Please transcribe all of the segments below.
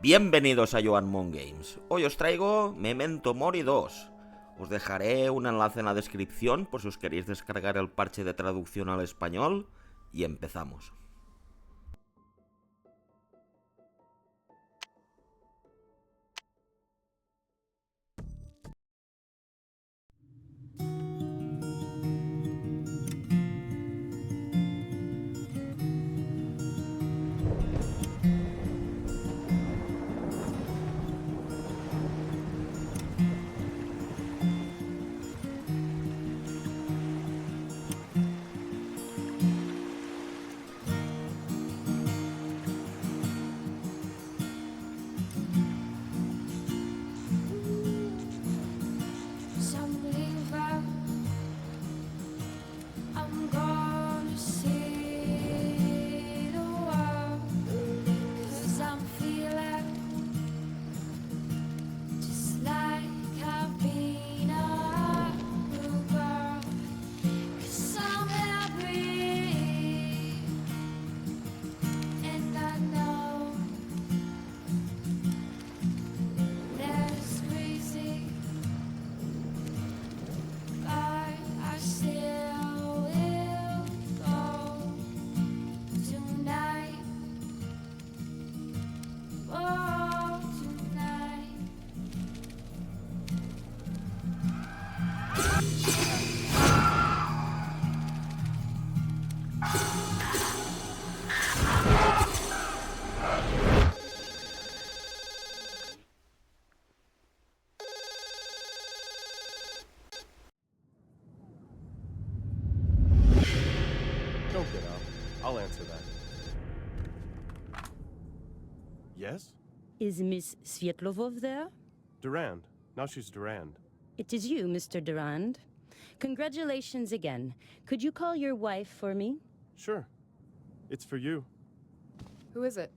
Bienvenidos a Joan Mon Games. Hoy os traigo Memento Mori 2. Os dejaré un enlace en la descripción por si os queréis descargar el parche de traducción al español y empezamos. Don't get up. I'll answer that. Yes? Is Miss Svietlovov there? Durand. Now she's Durand. It is you, Mr. Durand. Congratulations again. Could you call your wife for me? Sure. It's for you. Who is it?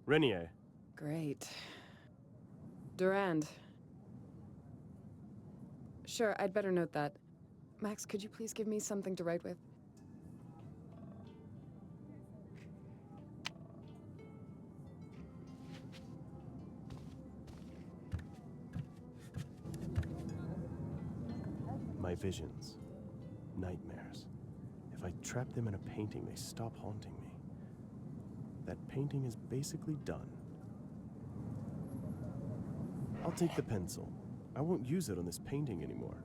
Renier. Great. Durand. Sure, I'd better note that. Max, could you please give me something to write with? My visions. Nightmares. If I trap them in a painting, they stop haunting me. That painting is basically done. I'll take the pencil. I won't use it on this painting anymore.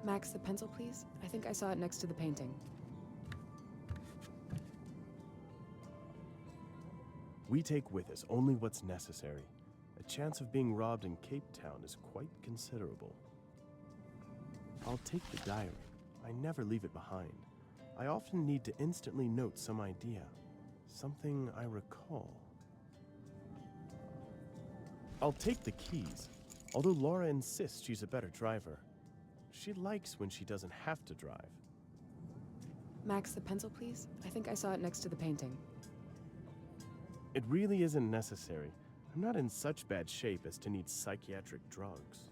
Max, the pencil, please? I think I saw it next to the painting. We take with us only what's necessary. The chance of being robbed in Cape Town is quite considerable. I'll take the diary. I never leave it behind. I often need to instantly note some idea, something I recall. I'll take the keys, although Laura insists she's a better driver. She likes when she doesn't have to drive. Max, the pencil, please? I think I saw it next to the painting. It really isn't necessary. I'm not in such bad shape as to need psychiatric drugs.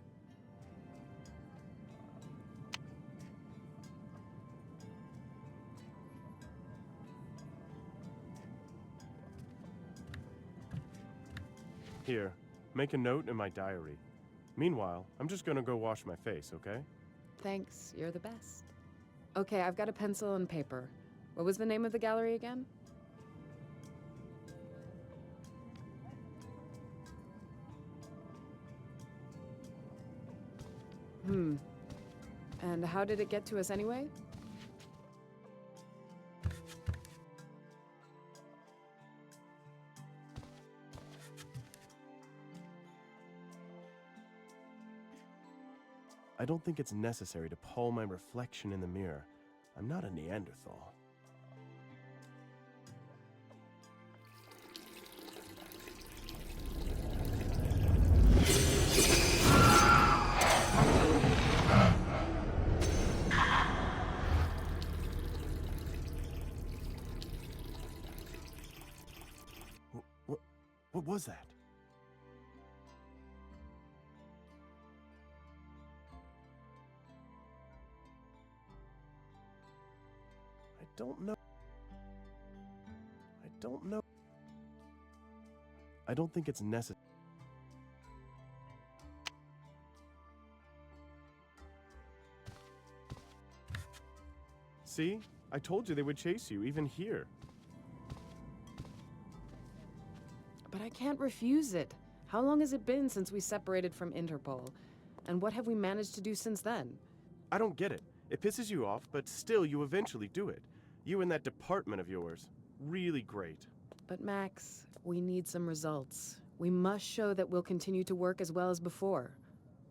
Here, make a note in my diary. Meanwhile, I'm just gonna go wash my face, okay? Thanks, you're the best. Okay, I've got a pencil and paper. What was the name of the gallery again? And how did it get to us anyway? I don't think it's necessary to pull my reflection in the mirror. I'm not a Neanderthal. What was that? don't know. I don't think it's necessary. See? I told you they would chase you, even here. But I can't refuse it. How long has it been since we separated from Interpol? And what have we managed to do since then? I don't get it. It pisses you off, but still you eventually do it. You and that department of yours. Really great. But Max, we need some results. We must show that we'll continue to work as well as before.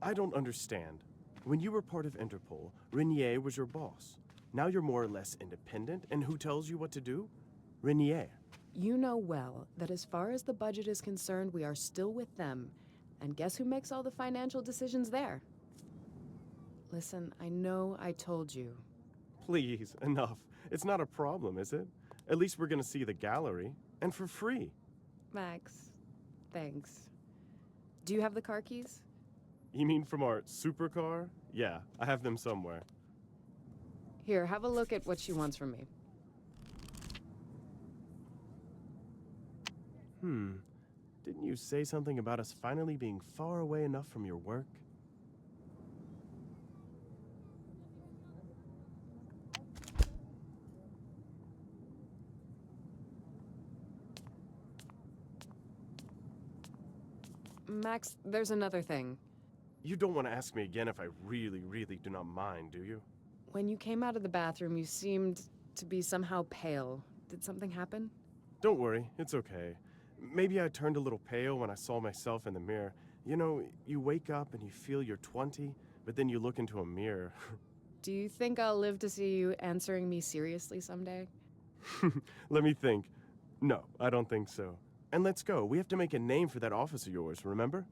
I don't understand. When you were part of Interpol, Renier was your boss. Now you're more or less independent, and who tells you what to do? Renier. You know well that as far as the budget is concerned, we are still with them. And guess who makes all the financial decisions there? Listen, I know I told you. Please, enough. It's not a problem, is it? At least we're gonna see the gallery, and for free. Max, thanks. Do you have the car keys? You mean from our supercar? Yeah, I have them somewhere. Here, have a look at what she wants from me. Didn't you say something about us finally being far away enough from your work? Max, there's another thing. You don't want to ask me again if I really, really do not mind, do you? When you came out of the bathroom, you seemed to be somehow pale. Did something happen? Don't worry, it's okay. Maybe I turned a little pale when I saw myself in the mirror. You know, you wake up and you feel you're 20, but then you look into a mirror. Do you think I'll live to see you answering me seriously someday? Let me think. No, I don't think so. And let's go. We have to make a name for that office of yours, remember?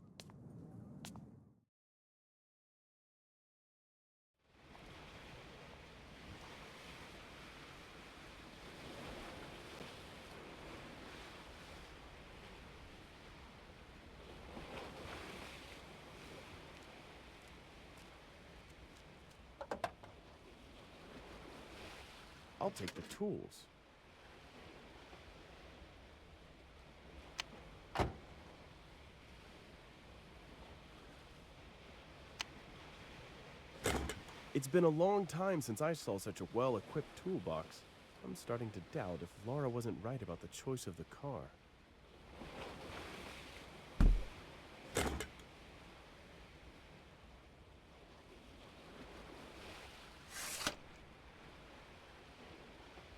I'll take the tools. It's been a long time since I saw such a well-equipped toolbox. I'm starting to doubt if Laura wasn't right about the choice of the car.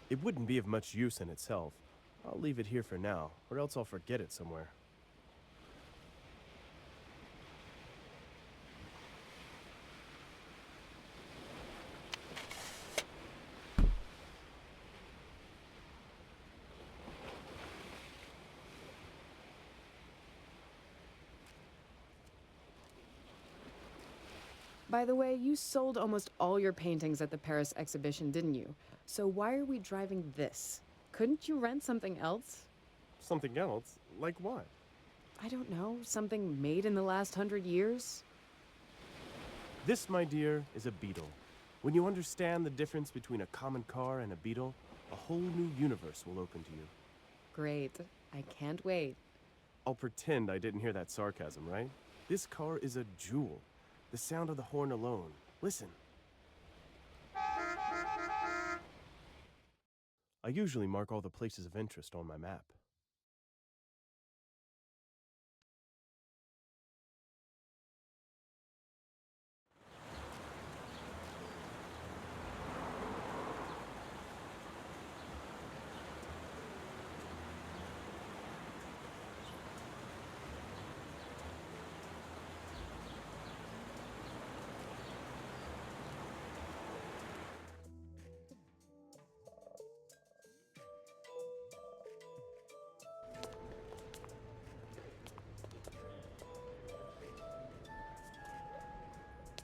It wouldn't be of much use in itself. I'll leave it here for now, or else I'll forget it somewhere. By the way, you sold almost all your paintings at the Paris exhibition, didn't you? So why are we driving this? Couldn't you rent something else? Something else? Like what? I don't know, something made in the last 100 years? This, my dear, is a Beetle. When you understand the difference between a common car and a Beetle, a whole new universe will open to you. Great. I can't wait. I'll pretend I didn't hear that sarcasm, right? This car is a jewel. The sound of the horn alone. Listen. I usually mark all the places of interest on my map.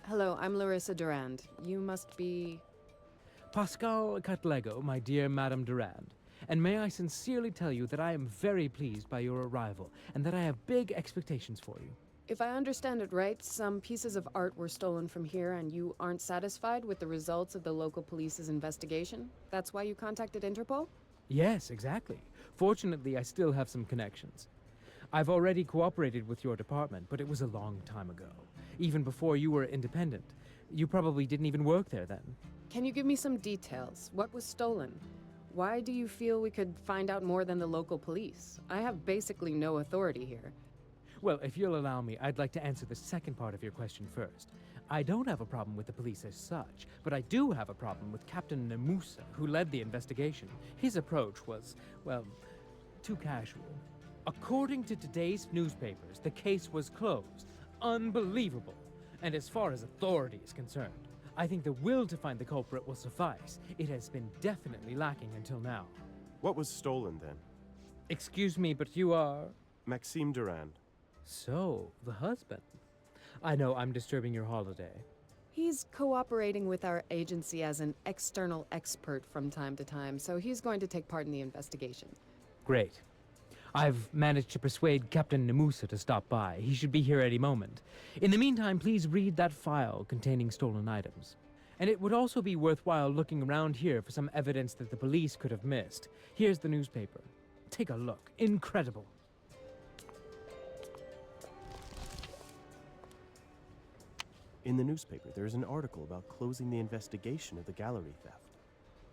Hello, I'm Larissa Durand. You must be... Pascal Catlego, my dear Madame Durand. And may I sincerely tell you that I am very pleased by your arrival, and that I have big expectations for you. If I understand it right, some pieces of art were stolen from here and you aren't satisfied with the results of the local police's investigation? That's why you contacted Interpol? Yes, exactly. Fortunately, I still have some connections. I've already cooperated with your department, but it was a long time ago. Even before you were independent. You probably didn't even work there then. Can you give me some details? What was stolen? Why do you feel we could find out more than the local police? I have basically no authority here. Well, if you'll allow me, I'd like to answer the second part of your question first. I don't have a problem with the police as such, but I do have a problem with Captain Namusa, who led the investigation. His approach was, well, too casual. According to today's newspapers, the case was closed. Unbelievable. And as far as authority is concerned, I think the will to find the culprit will suffice. It has been definitely lacking until now. What was stolen then? Excuse me, but you are... Maxime Durand. So, the husband. I know I'm disturbing your holiday. He's cooperating with our agency as an external expert from time to time, so he's going to take part in the investigation. Great. I've managed to persuade Captain Namusa to stop by. He should be here any moment. In the meantime, please read that file containing stolen items. And it would also be worthwhile looking around here for some evidence that the police could have missed. Here's the newspaper. Take a look. Incredible. In the newspaper, there is an article about closing the investigation of the gallery theft.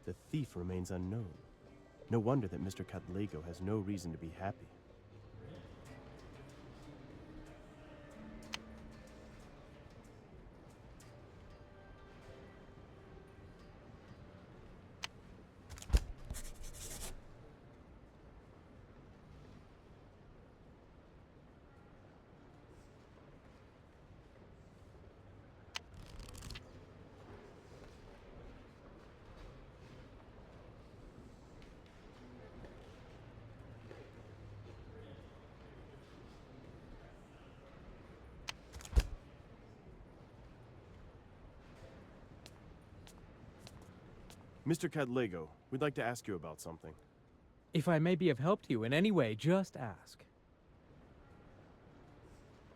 The thief remains unknown. No wonder that Mr. Catlego has no reason to be happy. Mr. Catlego, we'd like to ask you about something. If I may be of help to you in any way, just ask.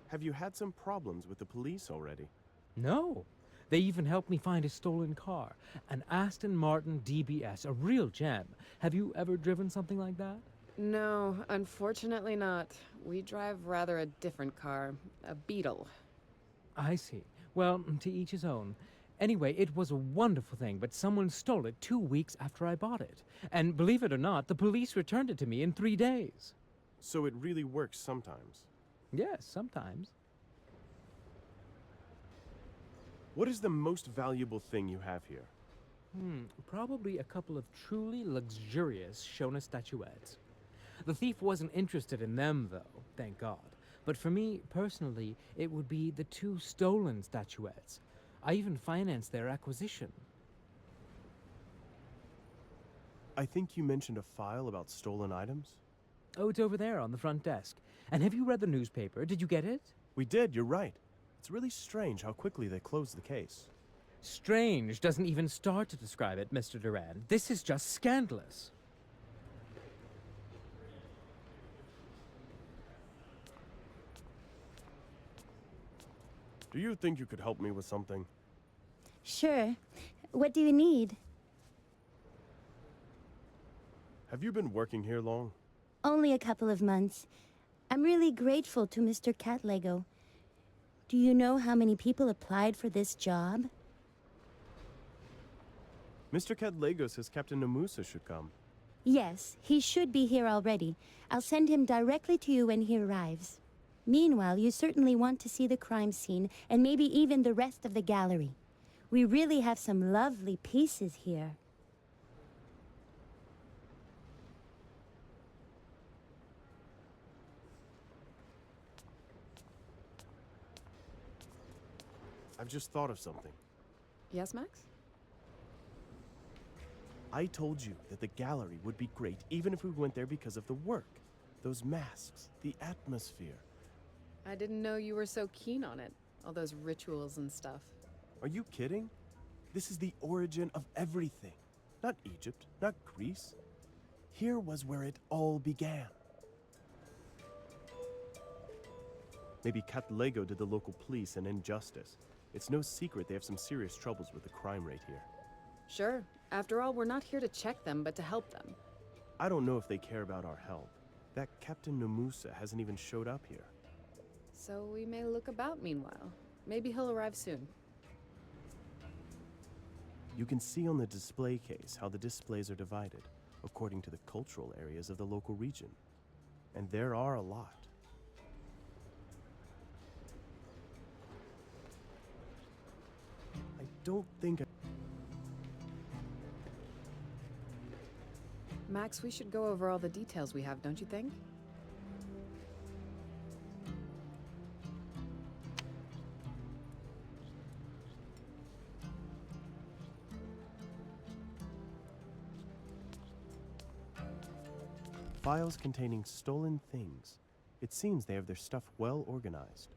Have you had some problems with the police already? No. They even helped me find a stolen car. An Aston Martin DBS, a real gem. Have you ever driven something like that? No, unfortunately not. We drive rather a different car, a Beetle. I see. Well, to each his own. Anyway, it was a wonderful thing, but someone stole it 2 weeks after I bought it. And believe it or not, the police returned it to me in 3 days. So it really works sometimes. Yes, sometimes. What is the most valuable thing you have here? Probably a couple of truly luxurious Shona statuettes. The thief wasn't interested in them, though, thank God. But for me, personally, it would be the 2 stolen statuettes. I even financed their acquisition. I think you mentioned a file about stolen items? Oh, it's over there on the front desk. And have you read the newspaper? Did you get it? We did, you're right. It's really strange how quickly they closed the case. Strange doesn't even start to describe it, Mr. Durand. This is just scandalous. Do you think you could help me with something? Sure. What do you need? Have you been working here long? Only a couple of months. I'm really grateful to Mr. Catlego. Do you know how many people applied for this job? Mr. Catlego says Captain Namusa should come. Yes, he should be here already. I'll send him directly to you when he arrives. Meanwhile, you certainly want to see the crime scene and maybe even the rest of the gallery. We really have some lovely pieces here. I've just thought of something. Yes, Max? I told you that the gallery would be great even if we went there because of the work. Those masks, the atmosphere. I didn't know you were so keen on it. All those rituals and stuff. Are you kidding? This is the origin of everything. Not Egypt, not Greece. Here was where it all began. Maybe Cat Lego did the local police an injustice. It's no secret they have some serious troubles with the crime rate here. Sure. After all, we're not here to check them, but to help them. I don't know if they care about our help. That Captain Namusa hasn't even showed up here. So we may look about meanwhile. Maybe he'll arrive soon. You can see on the display case how the displays are divided, according to the cultural areas of the local region. And there are a lot. I don't think Max, we should go over all the details we have, don't you think? Files containing stolen things. It seems they have their stuff well organized.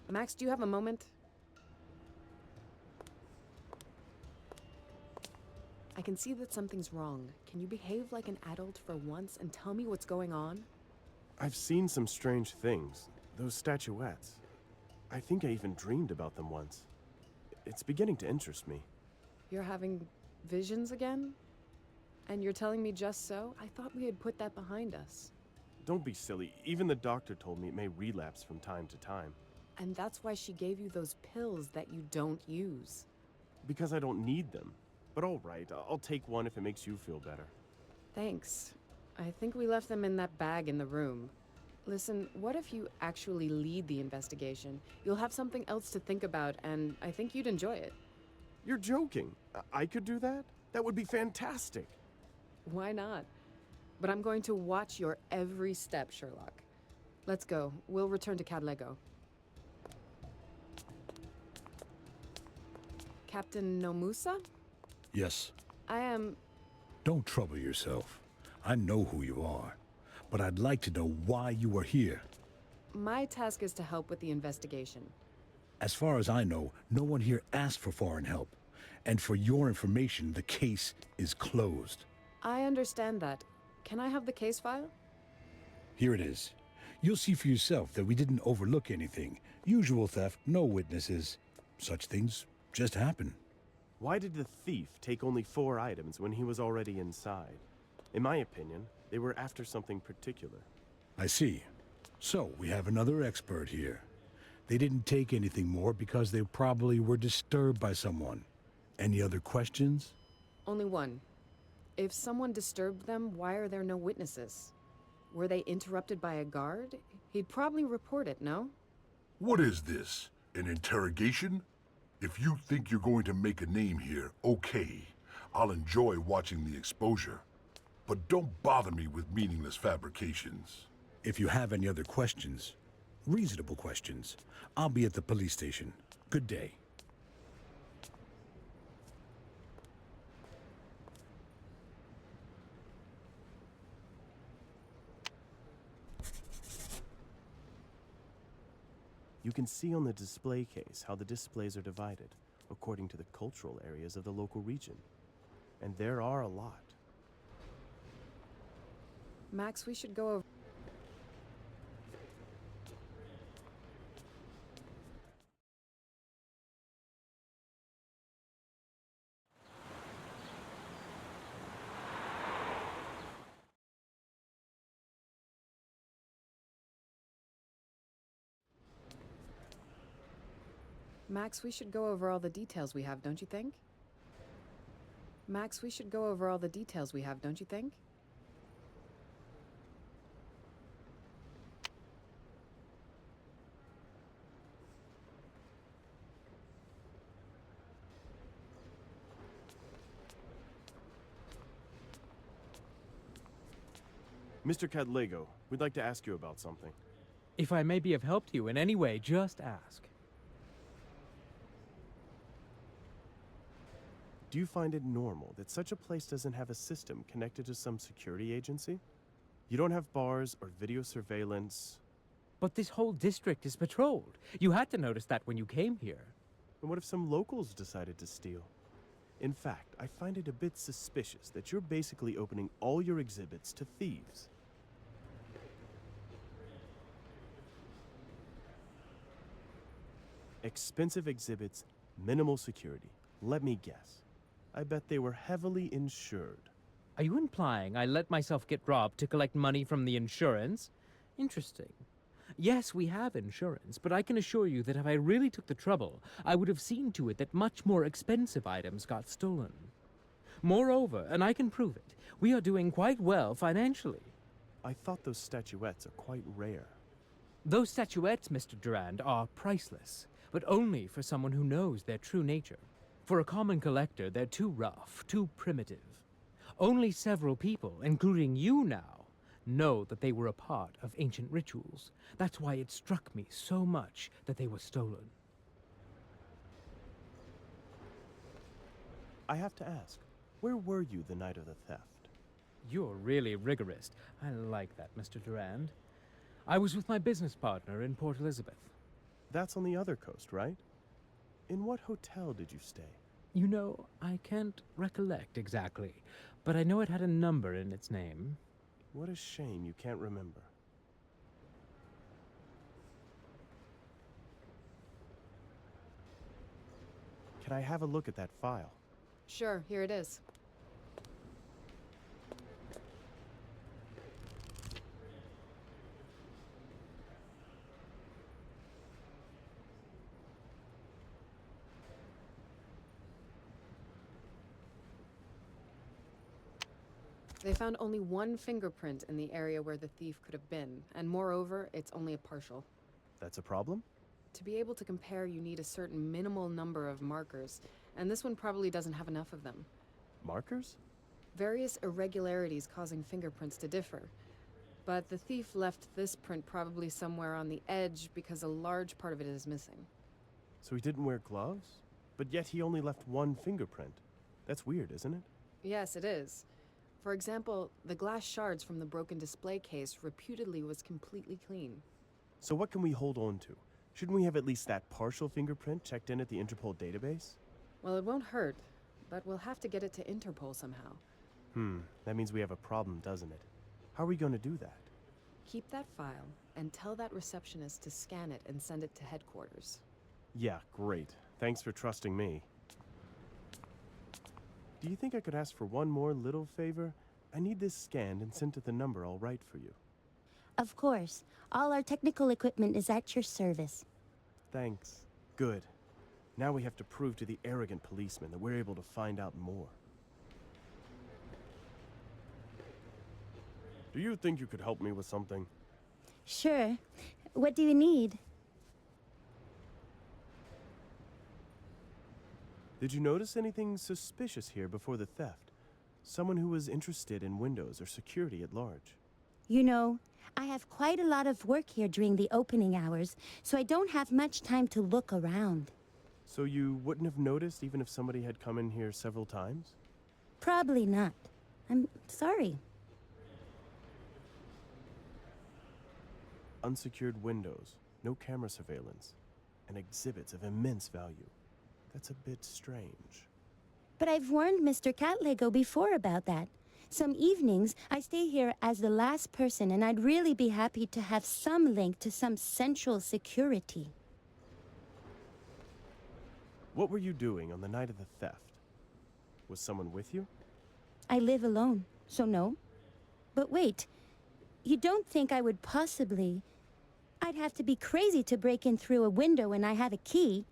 Max, do you have a moment? I can see that something's wrong. Can you behave like an adult for once and tell me what's going on? I've seen some strange things. Those statuettes. I think I even dreamed about them once. It's beginning to interest me. You're having visions again? And you're telling me just so? I thought we had put that behind us. Don't be silly. Even the doctor told me it may relapse from time to time. And that's why she gave you those pills that you don't use. Because I don't need them. But all right, I'll take one if it makes you feel better. Thanks. I think we left them in that bag in the room. Listen, what if you actually lead the investigation? You'll have something else to think about, and I think you'd enjoy it. You're joking. I could do that? That would be fantastic. Why not? But I'm going to watch your every step, Sherlock. Let's go. We'll return to Cadlego. Captain Nomusa? Yes. I am... Don't trouble yourself. I know who you are. But I'd like to know why you are here. My task is to help with the investigation. As far as I know, no one here asked for foreign help. And for your information, the case is closed. I understand that. Can I have the case file? Here it is. You'll see for yourself that we didn't overlook anything. Usual theft, no witnesses. Such things just happen. Why did the thief take only 4 items when he was already inside? In my opinion, they were after something particular. I see. So, we have another expert here. They didn't take anything more because they probably were disturbed by someone. Any other questions? Only one. If someone disturbed them, why are there no witnesses? Were they interrupted by a guard? He'd probably report it, no? What is this? An interrogation? If you think you're going to make a name here, okay. I'll enjoy watching the exposure. But don't bother me with meaningless fabrications. If you have any other questions, reasonable questions, I'll be at the police station. Good day. You can see on the display case how the displays are divided, according to the cultural areas of the local region. And there are a lot. Max, we should go over... Max, we should go over all the details we have, don't you think? Max, we should go over all the details we have, don't you think? Mr. Cadlego, we'd like to ask you about something. If I may be of help to you in any way, just ask. Do Do you find it normal that such a place doesn't have a system connected to some security agency? You don't have bars or video surveillance. But this whole district is patrolled. You had to notice that when you came here. And what if some locals decided to steal? In fact, I find it a bit suspicious that you're basically opening all your exhibits to thieves. Expensive exhibits, minimal security. Let me guess. I bet they were heavily insured. Are you implying I let myself get robbed to collect money from the insurance? Interesting. Yes, we have insurance, but I can assure you that if I really took the trouble, I would have seen to it that much more expensive items got stolen. Moreover, and I can prove it, we are doing quite well financially. I thought those statuettes are quite rare. Those statuettes, Mr. Durand, are priceless, but only for someone who knows their true nature. For a common collector, they're too rough, too primitive. Only several people, including you now, know that they were a part of ancient rituals. That's why it struck me so much that they were stolen. I have to ask, where were you the night of the theft? You're really rigorous. I like that, Mr. Durand. I was with my business partner in Port Elizabeth. That's on the other coast, right? In what hotel did you stay? You know, I can't recollect exactly, but I know it had a number in its name. What a shame you can't remember. Can I have a look at that file? Sure, here it is. They found only one fingerprint in the area where the thief could have been, and moreover, it's only a partial. That's a problem? To be able to compare, you need a certain minimal number of markers, and this one probably doesn't have enough of them. Markers? Various irregularities causing fingerprints to differ. But the thief left this print probably somewhere on the edge because a large part of it is missing. So he didn't wear gloves? But yet he only left one fingerprint. That's weird, isn't it? Yes, it is. For example, the glass shards from the broken display case reputedly was completely clean. So what can we hold on to? Shouldn't we have at least that partial fingerprint checked in at the Interpol database? Well, it won't hurt, but we'll have to get it to Interpol somehow. That means we have a problem, doesn't it? How are we going to do that? Keep that file, and tell that receptionist to scan it and send it to headquarters. Yeah, great. Thanks for trusting me. Do you think I could ask for one more little favor? I need this scanned and sent to the number I'll write for you. Of course. All our technical equipment is at your service. Thanks. Good. Now we have to prove to the arrogant policeman that we're able to find out more. Do you think you could help me with something? Sure. What do you need? Did you notice anything suspicious here before the theft? Someone who was interested in Windows or security at large. You know, I have quite a lot of work here during the opening hours, so I don't have much time to look around. So you wouldn't have noticed even if somebody had come in here several times? Probably not. I'm sorry. Unsecured windows, no camera surveillance, and exhibits of immense value. That's a bit strange. But I've warned Mr. Catlego before about that. Some evenings, I stay here as the last person, and I'd really be happy to have some link to some central security. What were you doing on the night of the theft? Was someone with you? I live alone, so no. But wait, you don't think I would possibly... I'd have to be crazy to break in through a window and I have a key.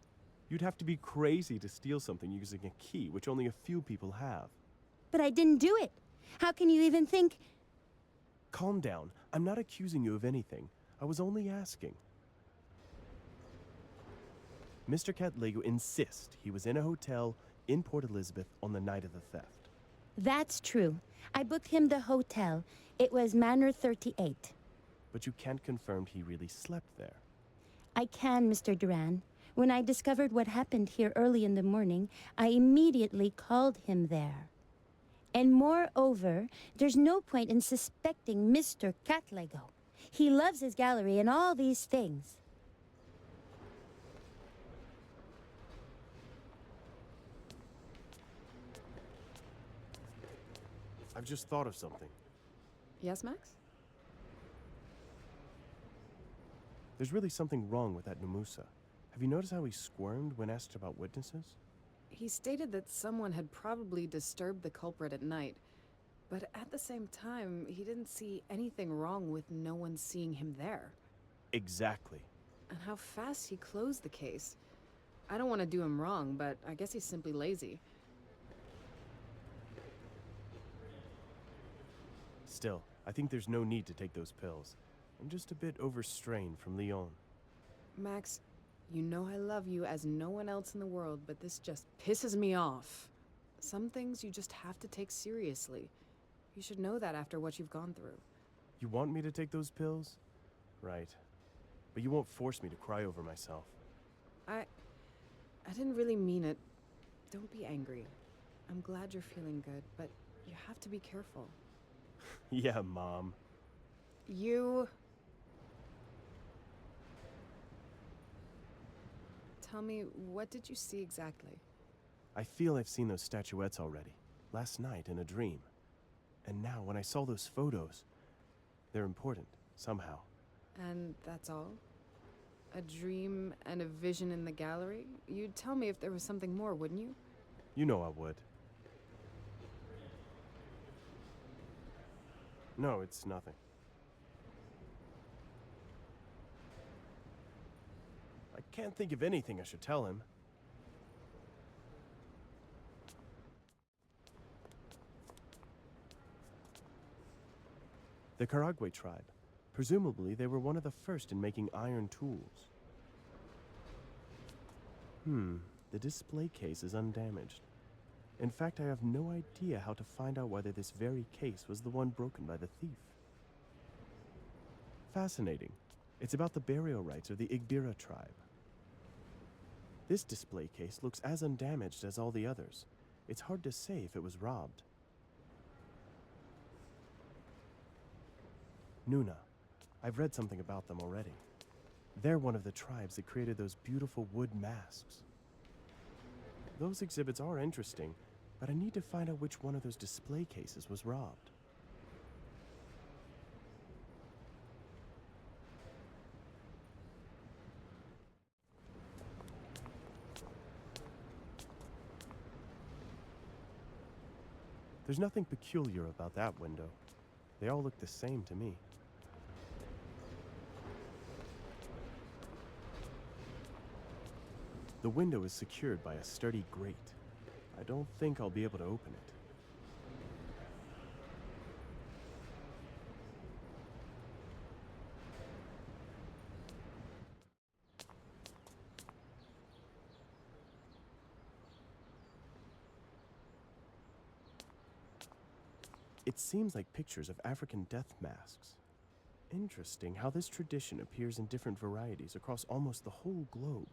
You'd have to be crazy to steal something using a key, which only a few people have. But I didn't do it. How can you even think... Calm down. I'm not accusing you of anything. I was only asking. Mr. Catlego insists he was in a hotel in Port Elizabeth on the night of the theft. That's true. I booked him the hotel. It was Manor 38. But you can't confirm he really slept there. I can, Mr. Duran. When I discovered what happened here early in the morning, I immediately called him there. And moreover, there's no point in suspecting Mr. Catlego. He loves his gallery and all these things. I've just thought of something. Yes, Max? There's really something wrong with that Namusa. Have you noticed how he squirmed when asked about witnesses? He stated that someone had probably disturbed the culprit at night, but at the same time, he didn't see anything wrong with no one seeing him there. Exactly. And how fast he closed the case. I don't want to do him wrong, but I guess he's simply lazy. Still, I think there's no need to take those pills. I'm just a bit overstrained from Lyon. Max, you know I love you as no one else in the world, but this just pisses me off. Some things you just have to take seriously. You should know that after what you've gone through. You want me to take those pills? Right. But you won't force me to cry over myself. I didn't really mean it. Don't be angry. I'm glad you're feeling good, but you have to be careful. Yeah, Mom. You... Tell me, what did you see exactly? I feel I've seen those statuettes already. Last night in a dream. And now when I saw those photos, they're important, somehow. And that's all? A dream and a vision in the gallery? You'd tell me if there was something more, wouldn't you? You know I would. No, it's nothing. I can't think of anything I should tell him. The Karagwe tribe. Presumably, they were one of the first in making iron tools. The display case is undamaged. In fact, I have no idea how to find out whether this very case was the one broken by the thief. Fascinating. It's about the burial rites of the Igbira tribe. This display case looks as undamaged as all the others. It's hard to say if it was robbed. Nuna. I've read something about them already. They're one of the tribes that created those beautiful wood masks. Those exhibits are interesting, but I need to find out which one of those display cases was robbed. There's nothing peculiar about that window. They all look the same to me. The window is secured by a sturdy grate. I don't think I'll be able to open it. It seems like pictures of African death masks. Interesting how this tradition appears in different varieties across almost the whole globe.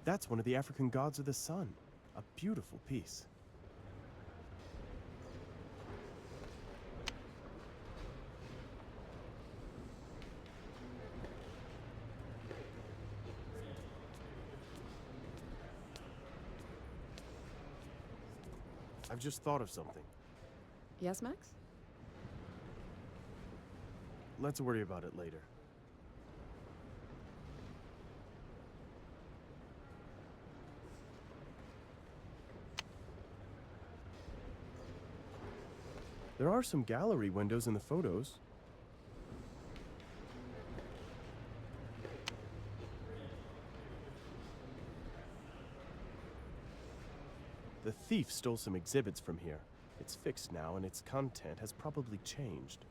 That's one of the African gods of the sun. A beautiful piece. I've just thought of something. Yes, Max? Let's worry about it later. There are some gallery windows in the photos. The thief stole some exhibits from here. It's fixed now, and its content has probably changed.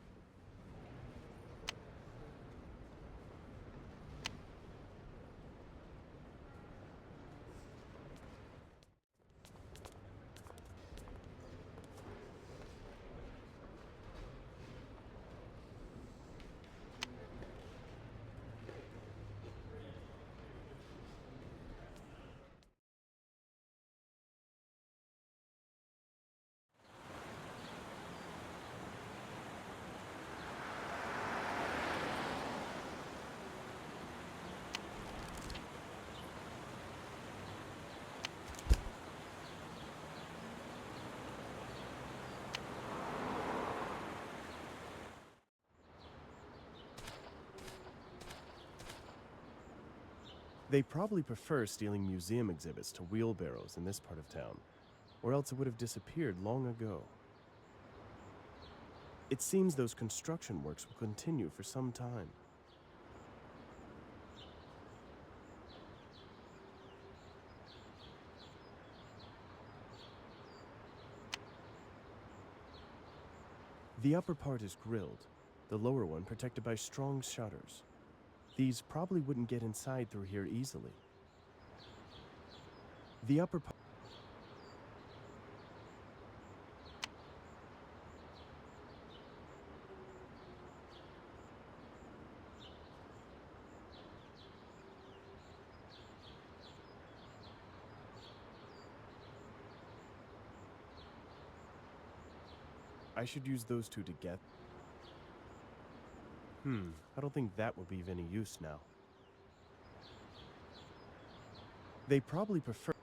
They probably prefer stealing museum exhibits to wheelbarrows in this part of town, or else it would have disappeared long ago. It seems those construction works will continue for some time. The upper part is grilled, the lower one protected by strong shutters. These probably wouldn't get inside through here easily. The upper part... I should use those two together. I don't think that will be of any use now. They probably prefer...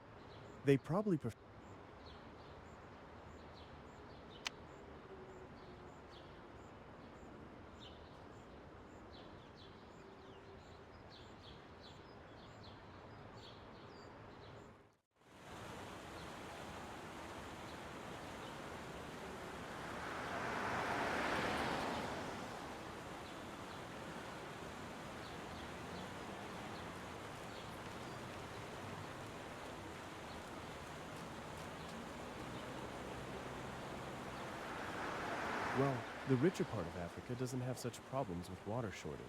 Well, the richer part of Africa doesn't have such problems with water shortage.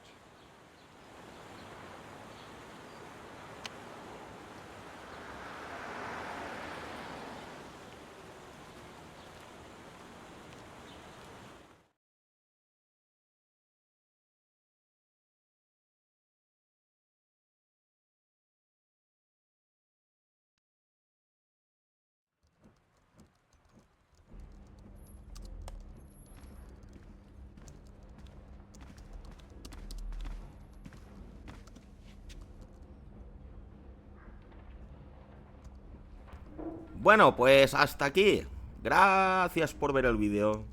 Bueno, pues hasta aquí. Gracias por ver el vídeo.